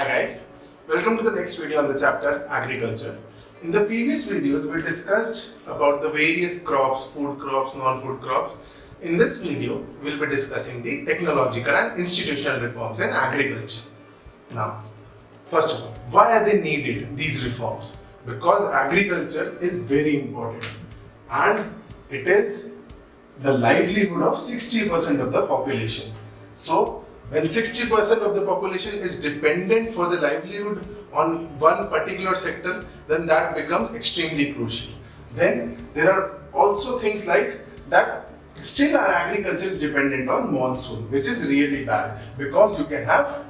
Hi guys, welcome to the next video on the chapter Agriculture. In the previous videos we discussed about the various crops, food crops, non-food crops. In this video we will be discussing the technological and institutional reforms in agriculture. Now, first of all, why are they needed, these reforms? Because agriculture is very important and it is the livelihood of 60% of the population. So, when 60% of the population is dependent for the livelihood on one particular sector, then that becomes extremely crucial. Then there are also things like that still our agriculture is dependent on monsoon, which is really bad because you can have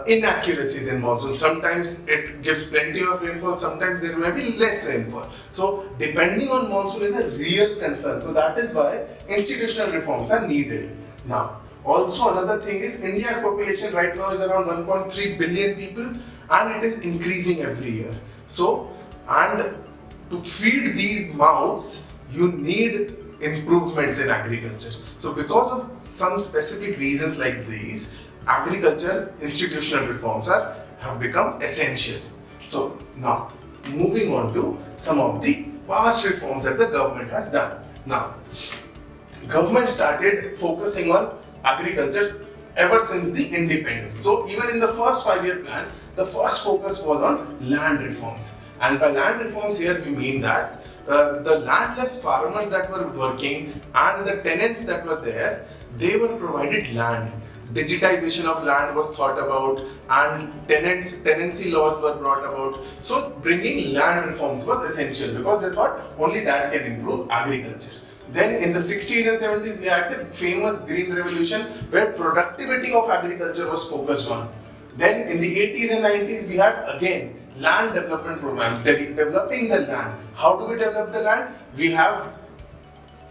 inaccuracies in monsoon. Sometimes it gives plenty of rainfall, sometimes there may be less rainfall. So depending on monsoon is a real concern. So that is why institutional reforms are needed. Now, also another thing is India's population right now is around 1.3 billion people and it is increasing every year. So, and to feed these mouths, you need improvements in agriculture. So because of some specific reasons like these, agriculture institutional reforms have become essential. So now, moving on to some of the past reforms that the government has done. Now, government started focusing on agriculture ever since the independence. So even in the first 5-year plan, the first focus was on land reforms. And by land reforms here we mean that the landless farmers that were working and the tenants that were there, they were provided land. Digitization of land was thought about and tenancy laws were brought about. So bringing land reforms was essential because they thought only that can improve agriculture. Then in the 60s and 70s we had the famous Green Revolution where productivity of agriculture was focused on. Then in the 80s and 90s we had again land development program, developing the land. How do we develop the land? We have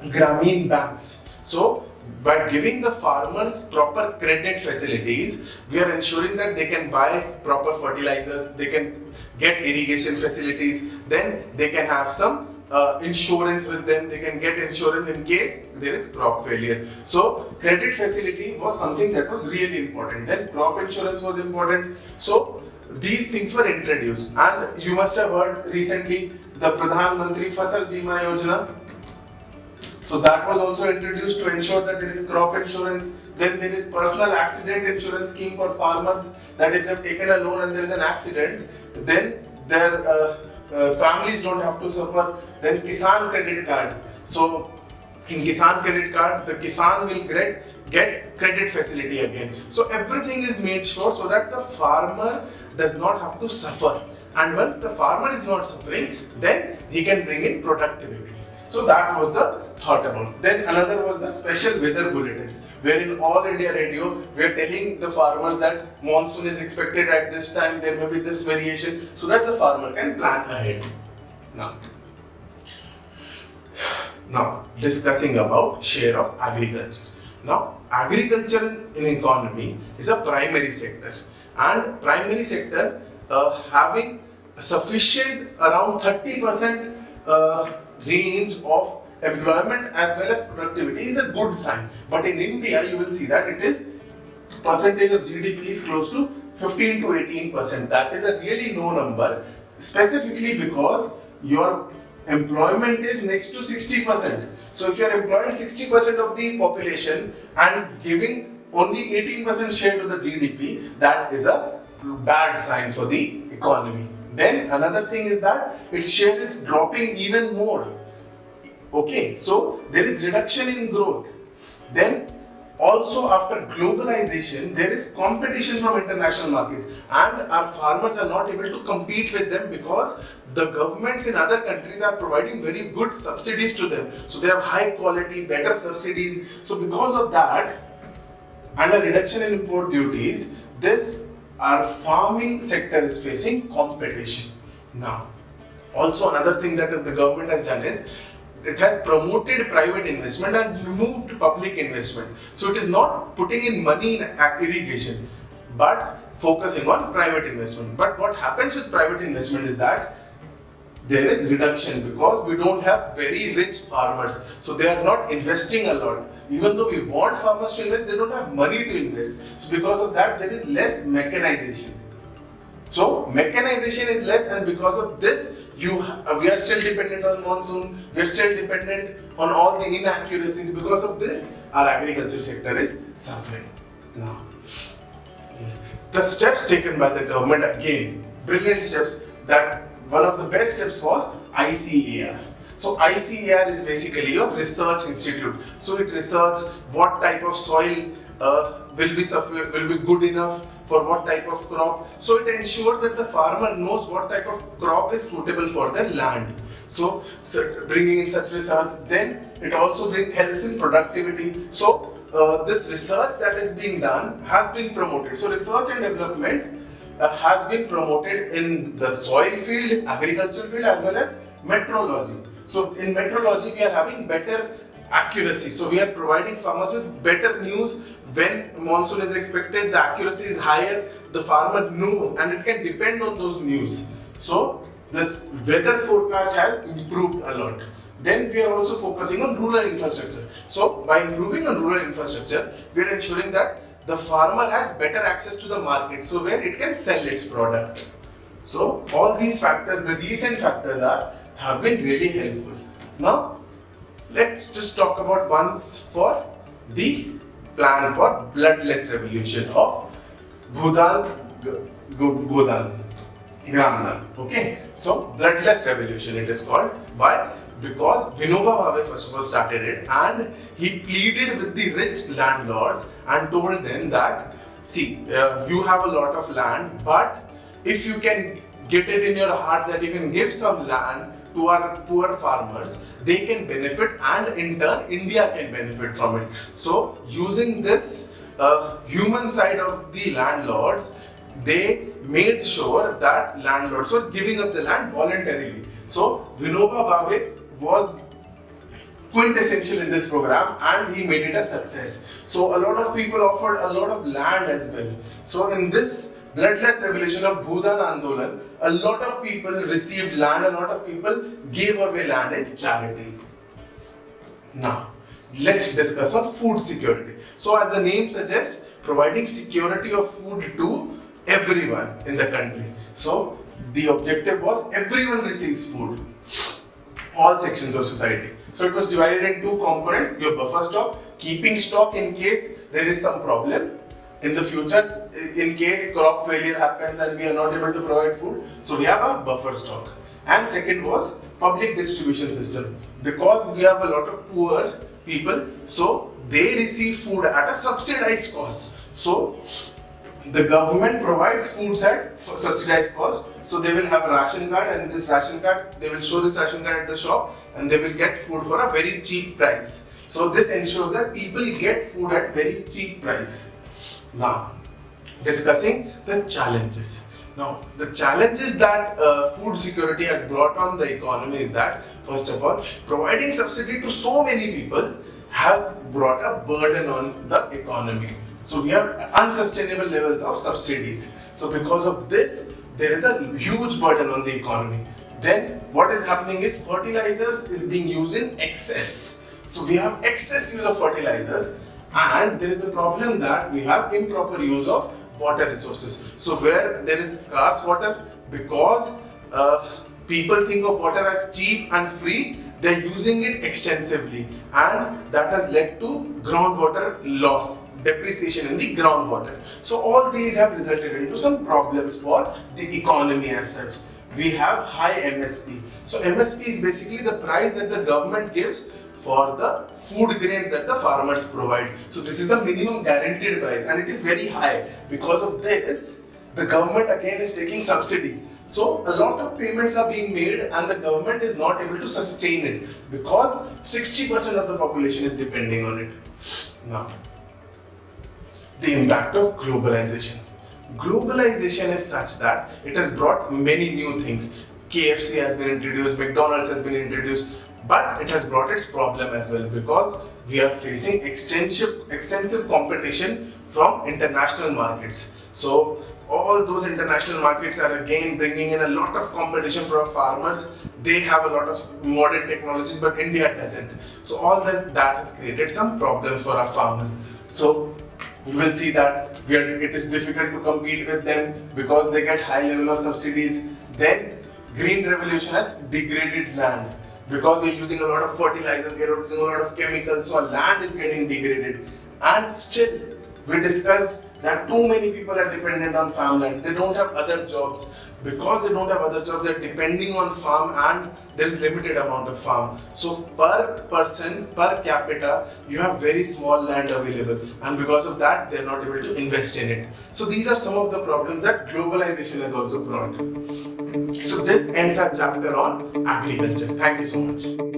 Grameen banks. So by giving the farmers proper credit facilities, we are ensuring that they can buy proper fertilizers, they can get irrigation facilities, then they can have some insurance with them, they can get insurance in case there is crop failure. So credit facility was something that was really important. Then crop insurance was important. So these things were introduced and you must have heard recently the Pradhan-Mantri Fasal Bima Yojana. So that was also introduced to ensure that there is crop insurance. Then there is personal accident insurance scheme for farmers, that if they have taken a loan and there is an accident, then their families don't have to suffer. Then Kisan credit card. So in Kisan credit card, the Kisan will get credit facility again. So everything is made sure so that the farmer does not have to suffer. And once the farmer is not suffering, then he can bring in productivity. So that was the thought about. Then another was the special weather bulletins, where in all India radio we are telling the farmers that monsoon is expected at this time, there may be this variation, so that the farmer can plan ahead. Now discussing about share of agriculture. Now agriculture in economy is a primary sector, and primary sector having sufficient around 30% range of employment as well as productivity is a good sign. But in India you will see that it is percentage of GDP is close to 15 to 18%. That is a really low number, specifically because your employment is next to 60%. So if you are employing 60% of the population and giving only 18% share to the GDP, that is a bad sign for the economy. Then another thing is that its share is dropping even more. Okay, so there is reduction in growth. Then also after globalization, there is competition from international markets and our farmers are not able to compete with them because the governments in other countries are providing very good subsidies to them. So they have high quality, better subsidies. So because of that and a reduction in import duties, our farming sector is facing competition. Now, also another thing that the government has done is it has promoted private investment and removed public investment. So it is not putting in money in irrigation, but focusing on private investment. But what happens with private investment is that there is reduction because we don't have very rich farmers. So they are not investing a lot. Even though we want farmers to invest, they don't have money to invest. So because of that, there is less mechanization. So mechanization is less, and because of this, we are still dependent on monsoon. We are still dependent on all the inaccuracies. Because of this, our agriculture sector is suffering. Now, the steps taken by the government, again, brilliant steps. That one of the best steps was ICAR. So ICAR is basically your research institute. So it researches what type of soil will be good enough for what type of crop. So it ensures that the farmer knows what type of crop is suitable for their land. So bringing in such research, then it also helps in productivity. So this research that is being done has been promoted. So research and development has been promoted in the soil field, agriculture field, as well as meteorology. So in meteorology, we are having better accuracy. So we are providing farmers with better news. When monsoon is expected, the accuracy is higher. The farmer knows, and it can depend on those news. So this weather forecast has improved a lot. Then we are also focusing on rural infrastructure. So by improving on rural infrastructure, we are ensuring that the farmer has better access to the market, so where it can sell its product. So all these factors, the recent factors have been really helpful. Now let's just talk about once for the plan for Bloodless Revolution of Bhoodan-Gramdan. Okay, so Bloodless Revolution it is called because Vinoba Bhave first of all started it, and he pleaded with the rich landlords and told them that, see, you have a lot of land, but if you can get it in your heart that you can give some land to our poor farmers, they can benefit, and in turn India can benefit from it. So using this human side of the landlords, they made sure that landlords were giving up the land voluntarily. So Vinoba Bhave was quintessential in this program, and he made it a success. So a lot of people offered a lot of land as well. So in this Bloodless Revolution of Bhudan Andolan, a lot of people received land, a lot of people gave away land in charity. Now, let's discuss on food security. So as the name suggests, providing security of food to everyone in the country. So the objective was everyone receives food, all sections of society. So it was divided in two components: your buffer stock, keeping stock in case there is some problem in the future, in case crop failure happens and we are not able to provide food. So we have a buffer stock. And second was public distribution system, because we have a lot of poor people, so they receive food at a subsidized cost. So the government provides foods at subsidized cost. So they will have a ration card, and this ration card, they will show this ration card at the shop, and they will get food for a very cheap price. So this ensures that people get food at very cheap price. Now, discussing the challenges. Now, the challenges that food security has brought on the economy is that, first of all, providing subsidy to so many people has brought a burden on the economy. So we have unsustainable levels of subsidies. So because of this, there is a huge burden on the economy. Then what is happening is fertilizers is being used in excess. So we have excess use of fertilizers, and there is a problem that we have improper use of water resources. So where there is scarce water, because people think of water as cheap and free, they are using it extensively, and that has led to groundwater loss, depreciation in the groundwater. So all these have resulted into some problems for the economy as such. We have high MSP. So MSP is basically the price that the government gives for the food grains that the farmers provide. So this is the minimum guaranteed price, and it is very high. Because of this, the government again is taking subsidies. So a lot of payments are being made, and the government is not able to sustain it because 60% of the population is depending on it. Now, the impact of globalization. Globalization is such that it has brought many new things. KFC has been introduced, McDonald's has been introduced, but it has brought its problem as well, because we are facing extensive competition from international markets. So all those international markets are again bringing in a lot of competition for our farmers. They have a lot of modern technologies, but India doesn't. So all that has created some problems for our farmers. So You will see that it is difficult to compete with them because they get high level of subsidies. Then green revolution has degraded land because we're using a lot of fertilizers, we're using a lot of chemicals, so our land is getting degraded. And still, we discussed that too many people are dependent on farmland. They don't have other jobs. Because they don't have other jobs, they're depending on farm, and there is limited amount of farm. So per person, per capita, you have very small land available, and because of that, they're not able to invest in it. So these are some of the problems that globalization has also brought. So this ends our chapter on agriculture. Thank you so much.